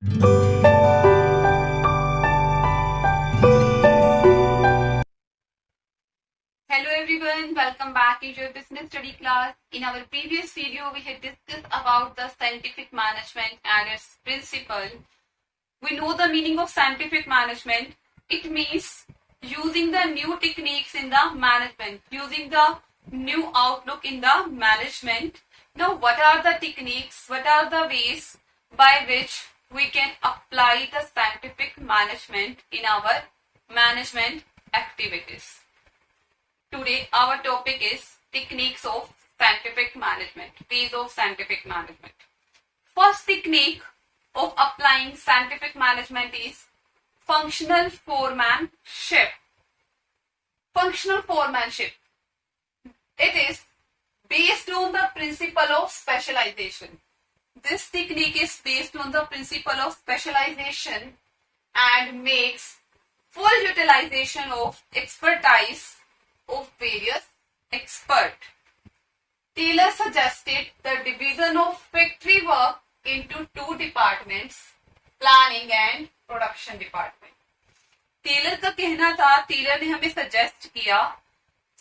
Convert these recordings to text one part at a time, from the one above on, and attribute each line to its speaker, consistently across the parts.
Speaker 1: Hello everyone, welcome back to your business study class. In our previous video, we had discussed about the scientific management and its principle. We know the meaning of scientific management. It means using the new techniques in the management, using the new outlook in the management. Now, what are the techniques? What are the ways by which we can apply the scientific management in our management activities? Today, our topic is techniques of scientific management, ways of scientific management. First technique of applying scientific management is functional foremanship. Functional foremanship. It is based on the principle of specialization. This technique is based on the principle of specialization and makes full utilization of expertise of various experts. Taylor suggested the division of factory work into two departments, planning and production department. Taylor का कहना था, Taylor ने हमें suggest किया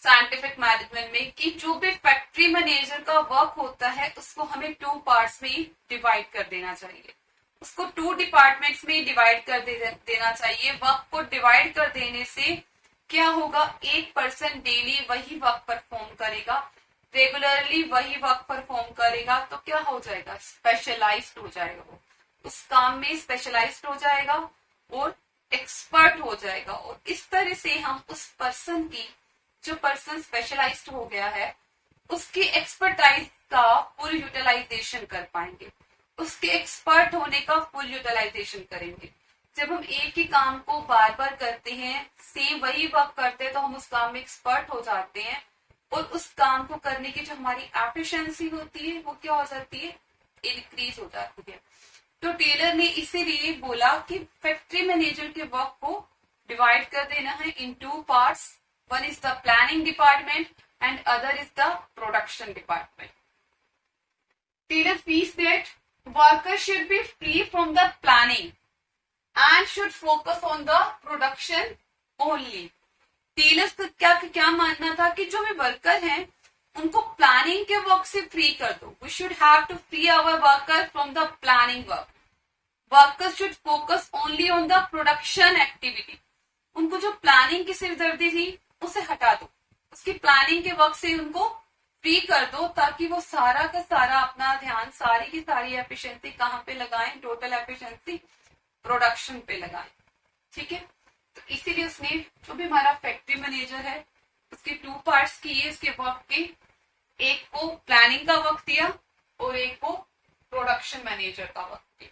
Speaker 1: scientific management में कि जो भी फैक्ट्री मैनेजर का वर्क होता है उसको हमें टू पार्ट्स में डिवाइड कर देना चाहिए, उसको टू डिपार्टमेंट्स में डिवाइड कर देना चाहिए. वर्क को डिवाइड कर देने से क्या होगा, एक पर्सन डेली वही वर्क परफॉर्म करेगा, रेगुलरली वही वर्क परफॉर्म करेगा, तो क्या हो जाएगा, स्पेशलाइज्ड हो जाएगा, वो उस काम में स्पेशलाइज्ड हो जाएगा और एक्सपर्ट हो जाएगा. और इस तरह से हम उस पर्सन की, जो पर्सन स्पेशलाइज्ड हो गया है, उसकी एक्सपर्टाइज का फुल यूटिलाइजेशन कर पाएंगे, उसके एक्सपर्ट होने का फुल यूटिलाइजेशन करेंगे. जब हम एक ही काम को बार बार करते हैं, सेम वही वर्क करते हैं, तो हम उस काम में एक्सपर्ट हो जाते हैं और उस काम को करने की जो हमारी एफिशिएंसी होती है वो क्या हो जाती है, इंक्रीज हो जाती है. तो टेलर ने इसीलिए बोला कि फैक्ट्री मैनेजर के वर्क को डिवाइड कर देना है in two parts. One is the planning department and other is the production department. Taylor feels that workers should be free from the planning and should focus on the production only. Taylor's का क्या मानना था कि जो भी worker हैं उनको planning के वर्क से फ्री कर दो. We should have to free our worker from the planning work. Workers should focus only on the production activity. उनको जो प्लानिंग की सिरदर्दी थी उसे हटा दो, उसकी प्लानिंग के वर्क से उनको फ्री कर दो, ताकि वो सारा का सारा अपना ध्यान, सारी की सारी एफिशिएंसी कहाँ पे लगाएं, टोटल एफिशिएंसी प्रोडक्शन पे लगाएं. ठीक है, तो इसीलिए उसने जो भी हमारा फैक्ट्री मैनेजर है उसके टू पार्ट्स किए, उसके वर्क के, एक को प्लानिंग का वर्क दिया और एक को प्रोडक्शन मैनेजर का वर्क दिया.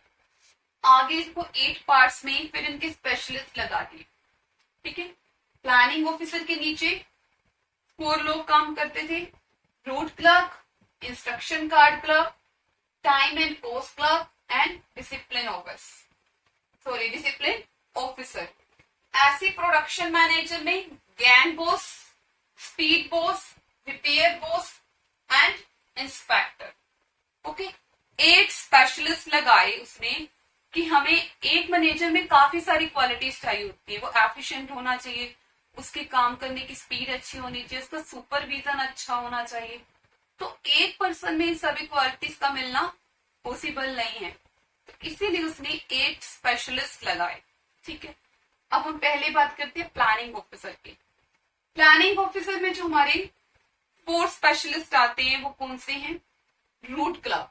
Speaker 1: आगे इसको 8 पार्ट्स में फिर इनके स्पेशलिस्ट लगा दिए. ठीक है, प्लानिंग ऑफिसर के नीचे 4 लोग काम करते थे, root clerk, instruction card clerk, time and post clerk and discipline officer. ऐसे प्रोडक्शन मैनेजर में gang boss, speed boss, repair boss and inspector. Okay, 8 specialist लगाए उसने कि हमें एक मैनेजर में काफी सारी क्वालिटीज चाहिए होती है. वो एफिशिएंट होना चाहिए, उसके काम करने की स्पीड अच्छी होनी चाहिए, उसका सुपरविजन अच्छा होना चाहिए. तो एक पर्सन में इन सभी क्वालिटीज का मिलना पॉसिबल नहीं है, तो इसीलिए उसने 8 स्पेशलिस्ट लगाए. ठीक है, अब हम पहले बात करते हैं प्लानिंग ऑफिसर की. प्लानिंग ऑफिसर में जो हमारे 4 स्पेशलिस्ट आते हैं वो कौन से हैं, रूट क्लर्क.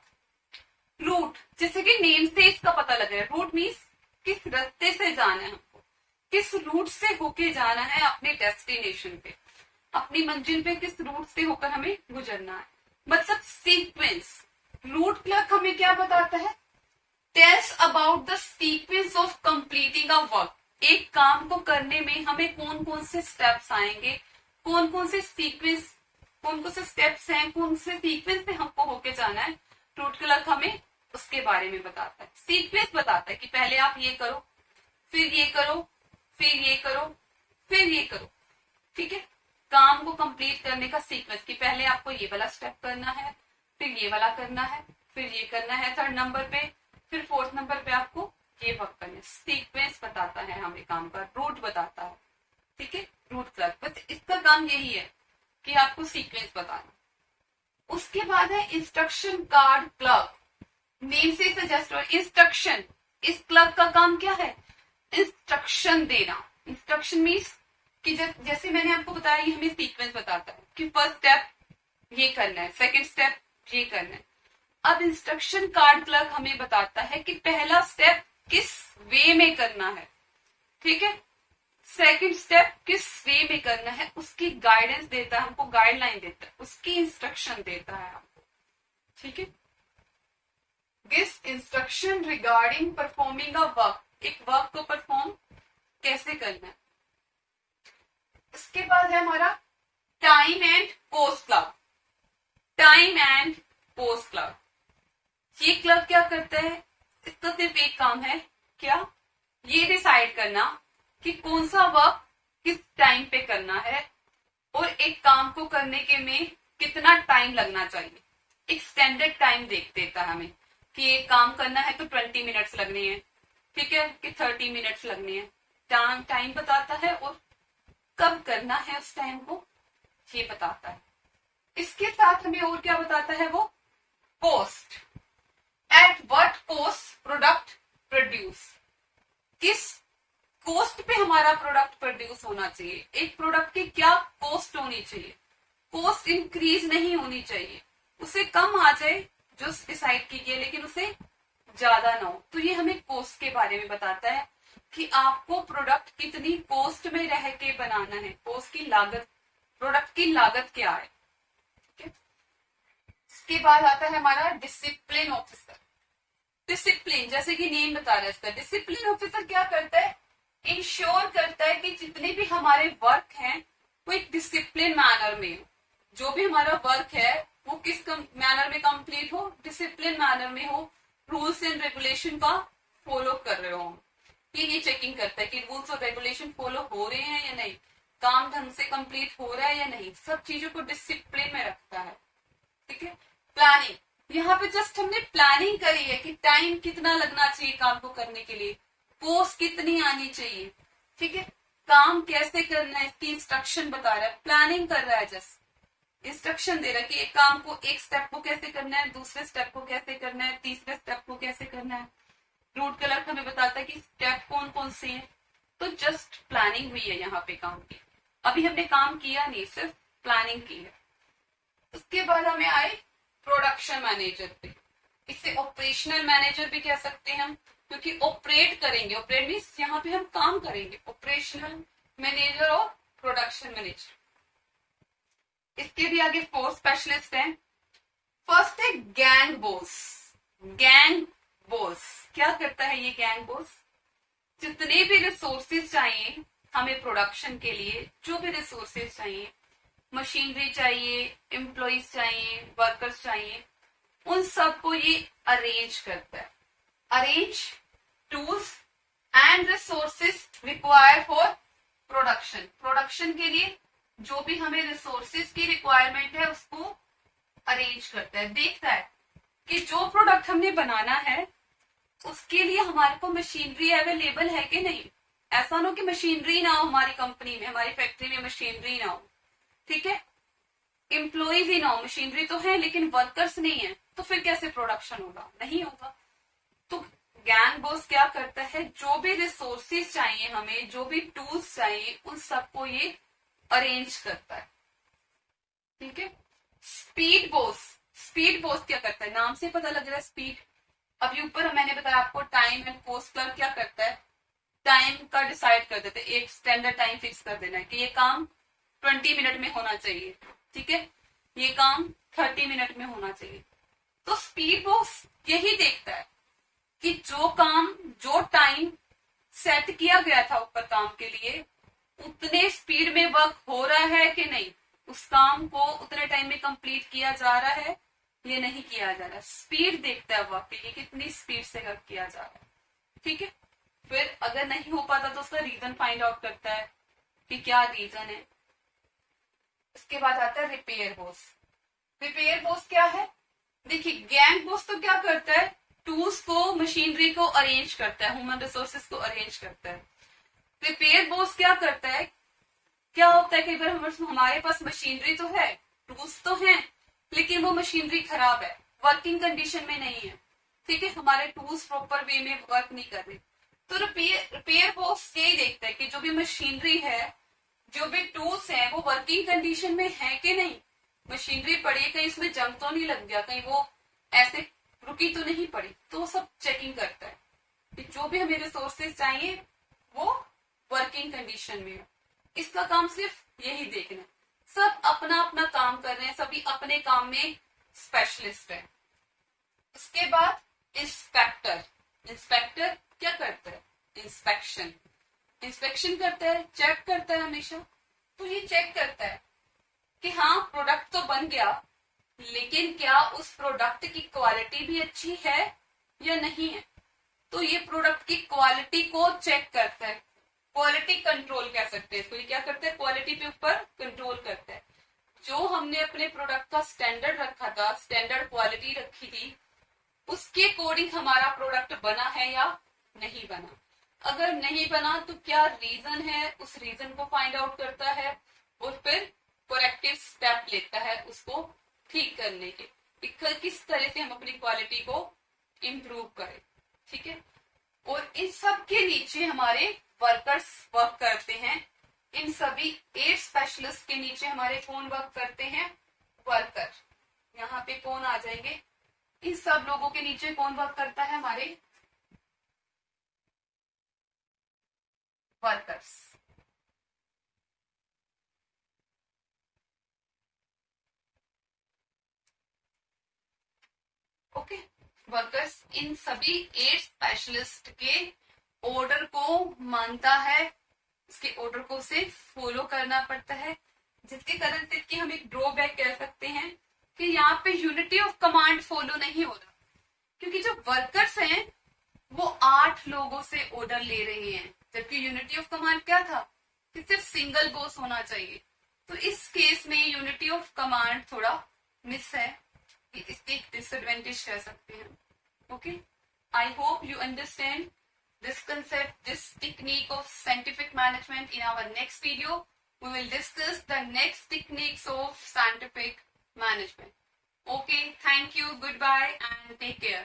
Speaker 1: रूट, जैसे कि नेम से इसका पता लग रहा है, रूट मीन्स किस रास्ते से जाना है हमको, किस रूट से होके जाना है अपने डेस्टिनेशन पे, अपनी मंजिल पे किस रूट से होकर हमें गुजरना है, मतलब सीक्वेंस. रूट क्लर्क हमें क्या बताता है, tells about the sequence of completing a work. एक काम को करने में हमें कौन कौन से स्टेप्स आएंगे, कौन कौन से सीक्वेंस, कौन कौन से स्टेप्स हैं, कौन से सीक्वेंस से हमको होके जाना है, रूट क्लर्क हमें उसके बारे में बताता है. सीक्वेंस बताता है कि पहले आप ये करो, फिर ये करो, फिर ये करो, फिर ये करो. ठीक है, काम को कंप्लीट करने का सीक्वेंस कि पहले आपको ये वाला स्टेप करना है, फिर ये वाला करना है, फिर ये करना है 3rd नंबर पे, फिर 4th नंबर पे आपको है, सीक्वेंस बताता है हमें काम का, रूट बताता है, ठीक है, रूट क्लर्क। बस इसका काम यही है कि आपको सीक्वेंस बताना। उसके बाद है इंस्ट्रक्शन कार्ड क्लर्क। नेम से सजेस्ट हो, इंस्ट्रक्शन, इस क्लर्क का काम क्या है, इंस्ट्रक्शन देना। इंस्ट्रक्शन मीन्स कि जैसे मैंने आपको बताया, ये हमें सीक्वेंस बताता है कि फर्स्ट स्टेप ये करना है, सेकंड स्टेप ये करना है। अब इंस्ट्रक्शन कार्ड क्लर्क हमें बताता है कि पहला स्टेप किस वे में करना है, ठीक है, सेकंड स्टेप किस वे में करना है, उसकी गाइडेंस देता है हमको, गाइडलाइन देता है, उसकी इंस्ट्रक्शन देता है हमको, ठीक है। This instruction regarding performing a work, एक वर्क को परफॉर्म कैसे करना है। इसके बाद है हमारा time and cost clerk. Time and cost clerk, ये क्लर्क क्या करता है, इसका सिर्फ एक काम है, क्या, ये डिसाइड करना कि कौन सा वर्क किस टाइम पे करना है और एक काम को करने के में कितना टाइम लगना चाहिए। एक स्टैंडर्ड टाइम देख देता है हमें कि एक काम करना है तो 20 मिनट्स लगने हैं, ठीक है, कि 30 मिनट्स लगने हैं। टाइम बताता है और कब करना है उस टाइम को ये बताता है। इसके साथ हमें और क्या बताता है वो, cost. At what cost product produce, किस कॉस्ट पे हमारा प्रोडक्ट प्रोड्यूस होना चाहिए, एक प्रोडक्ट की क्या कॉस्ट होनी चाहिए, कॉस्ट इंक्रीज नहीं होनी चाहिए, उसे कम आ जाए जो डिसाइड कीजिए, लेकिन उसे ज्यादा ना हो। तो ये हमें कॉस्ट के बारे में बताता है कि आपको प्रोडक्ट कितनी कॉस्ट में रह के बनाना है, कॉस्ट की लागत, प्रोडक्ट की लागत क्या है, ठीक है। इसके बाद आता है हमारा डिसिप्लिन ऑफिसर। डिसिप्लिन, जैसे कि नेम बता रहा है इसका, डिसिप्लिन ऑफिसर क्या करता है, इंश्योर करता है कि जितने भी हमारे वर्क हैं वो एक डिसिप्लिन मैनर में हो, जो भी हमारा वर्क है वो किस मैनर में कंप्लीट हो, डिसिप्लिन मैनर में हो, रूल्स एंड रेगुलेशन का फॉलो कर रहे हो। ये चेकिंग करता है कि रूल्स और रेगुलेशन फॉलो हो रहे हैं या नहीं, काम ढंग से कंप्लीट हो रहा है या नहीं, सब चीजों को डिसिप्लिन में रखता है, ठीक है। प्लानिंग, यहाँ पे जस्ट हमने प्लानिंग करी है कि टाइम कितना लगना चाहिए काम को करने के लिए, कॉस्ट कितनी आनी चाहिए, ठीक है, काम कैसे करना है इसकी इंस्ट्रक्शन बता रहा है, प्लानिंग कर रहा है, जस्ट इंस्ट्रक्शन दे रहा है कि एक काम को, एक स्टेप को कैसे करना है, दूसरे स्टेप को कैसे करना है, तीसरे स्टेप को कैसे करना है। रूट क्लर्क हमें बताता है कि स्टेप कौन कौन से हैं। तो जस्ट प्लानिंग हुई है यहाँ पे काम की, अभी हमने काम किया नहीं, सिर्फ प्लानिंग की है। उसके बाद हमें आए प्रोडक्शन मैनेजर पे, इसे ऑपरेशनल मैनेजर भी कह सकते हैं हम, क्योंकि ऑपरेट करेंगे, ऑपरेट मीन्स यहाँ पे हम काम करेंगे, ऑपरेशनल मैनेजर और प्रोडक्शन मैनेजर। इसके भी आगे 4 स्पेशलिस्ट हैं। फर्स्ट है गैंग बॉस। गैंग बॉस क्या करता है, ये गैंग बॉस जितने भी रिसोर्सेज चाहिए हमें प्रोडक्शन के लिए, जो भी रिसोर्सेज चाहिए, मशीनरी चाहिए, एम्प्लॉइज चाहिए, वर्कर्स चाहिए, उन सबको ये अरेंज करता है। Arrange tools and resources require for production, production के लिए जो भी हमें रिसोर्सेज की रिक्वायरमेंट है उसको अरेंज करता है, देखता है कि जो प्रोडक्ट हमने बनाना है उसके लिए हमारे को मशीनरी अवेलेबल है कि नहीं। ऐसा ना हो कि मशीनरी ना हो हमारी कंपनी में, हमारी फैक्ट्री में मशीनरी ना हो, ठीक है, एम्प्लॉइज ही ना हो, मशीनरी तो है लेकिन वर्कर्स नहीं है, तो फिर कैसे प्रोडक्शन होगा, नहीं होगा। तो गैंग बॉस क्या करता है, जो भी रिसोर्सेज चाहिए हमें, जो भी टूल्स चाहिए, उन सबको ये अरेंज करता है, ठीक है। स्पीड बॉस, स्पीड बॉस क्या करता है, नाम से पता लग रहा है स्पीड। अभी ऊपर मैंने बताया आपको टाइम एंड कॉस्ट क्लर्क क्या करता है, टाइम का डिसाइड कर देते, एक स्टैंडर्ड टाइम फिक्स कर देना है कि ये काम 20 मिनट में होना चाहिए, ठीक है, ये काम 30 मिनट में होना चाहिए। तो स्पीड बॉस यही देखता है कि जो काम, जो टाइम सेट किया गया था ऊपर काम के लिए, उतने स्पीड में वर्क हो रहा है कि नहीं, उस काम को उतने टाइम में कंप्लीट किया जा रहा है, ये नहीं किया जा रहा। स्पीड देखता है वर्क की, कितनी स्पीड से वर्क किया जा रहा है, ठीक है। फिर अगर नहीं हो पाता तो उसका रीजन फाइंड आउट करता है कि क्या रीजन है। उसके बाद आता है रिपेयर बॉस। रिपेयर बॉस क्या है, देखिए गैंग बॉस तो क्या करता है, टूल्स को, मशीनरी को अरेंज करता है, ह्यूमन रिसोर्सेज को अरेंज करता है। प्रिपेयर बॉस क्या करता है, क्या होता है कई बार हमारे पास मशीनरी तो है, टूल्स तो हैं, लेकिन वो मशीनरी खराब है, वर्किंग कंडीशन में नहीं है, ठीक है, हमारे टूल्स प्रॉपर वे में वर्क नहीं कर रहे। तो रिपेयर बॉक्स यही देखता है कि जो भी मशीनरी है, जो भी टूल्स हैं, वो वर्किंग कंडीशन में है कि नहीं, मशीनरी पड़ी है, कहीं इसमें जंग तो नहीं लग गया, कहीं वो ऐसे रुकी तो नहीं पड़ी, तो वो सब चेकिंग करता है कि जो भी हमें रिसोर्सेज चाहिए वो वर्किंग कंडीशन में है। इसका काम सिर्फ यही देखना है। सब अपना अपना काम कर रहे हैं, सभी अपने काम में स्पेशलिस्ट है। उसके बाद इंस्पेक्टर, इंस्पेक्टर क्या करता है, इंस्पेक्शन, इंस्पेक्शन करता है, चेक करता है हमेशा। तो ये चेक करता है कि हाँ प्रोडक्ट तो बन गया, लेकिन क्या उस प्रोडक्ट की क्वालिटी भी अच्छी है या नहीं है। तो ये प्रोडक्ट की क्वालिटी को चेक करता है, क्वालिटी कंट्रोल कह सकते हैं इसको। ये क्या करता है, क्वालिटी के ऊपर कंट्रोल करता है। जो हमने अपने प्रोडक्ट का स्टैंडर्ड रखा था, स्टैंडर्ड क्वालिटी रखी थी, उसके अकॉर्डिंग हमारा प्रोडक्ट बना है या नहीं बना। अगर नहीं बना तो क्या रीजन है, उस रीजन को फाइंड आउट करता है और फिर करेक्टिव स्टेप लेता है उसको ठीक करने के, किस तरह से हम अपनी क्वालिटी को इम्प्रूव करें, ठीक है। और इन सब के नीचे हमारे वर्कर्स वर्क करते हैं। इन सभी 8 स्पेशलिस्ट के नीचे हमारे कौन वर्क करते हैं, वर्कर। यहाँ पे कौन आ जाएंगे, इन सब लोगों के नीचे कौन वर्क करता है, हमारे वर्कर्स। ओके, वर्कर्स इन सभी 8 स्पेशलिस्ट के ऑर्डर को मानता है, इसके ऑर्डर को उसे फॉलो करना पड़ता है, जिसके कारण से कि हम एक ड्रॉबैक कह सकते हैं कि यहाँ पे यूनिटी ऑफ कमांड फॉलो नहीं हो रहा, क्योंकि जो वर्कर्स हैं वो 8 लोगों से ऑर्डर ले रहे हैं, जबकि यूनिटी ऑफ कमांड क्या था कि सिर्फ सिंगल बॉस होना चाहिए। तो इस केस में यूनिटी ऑफ कमांड थोड़ा मिस है, इसकी एक डिसएडवांटेज कह सकते हैं। Okay, I hope you understand this concept, this technique of scientific management. In our next video, we will discuss the next techniques of scientific management. Okay, thank you, goodbye, and take care.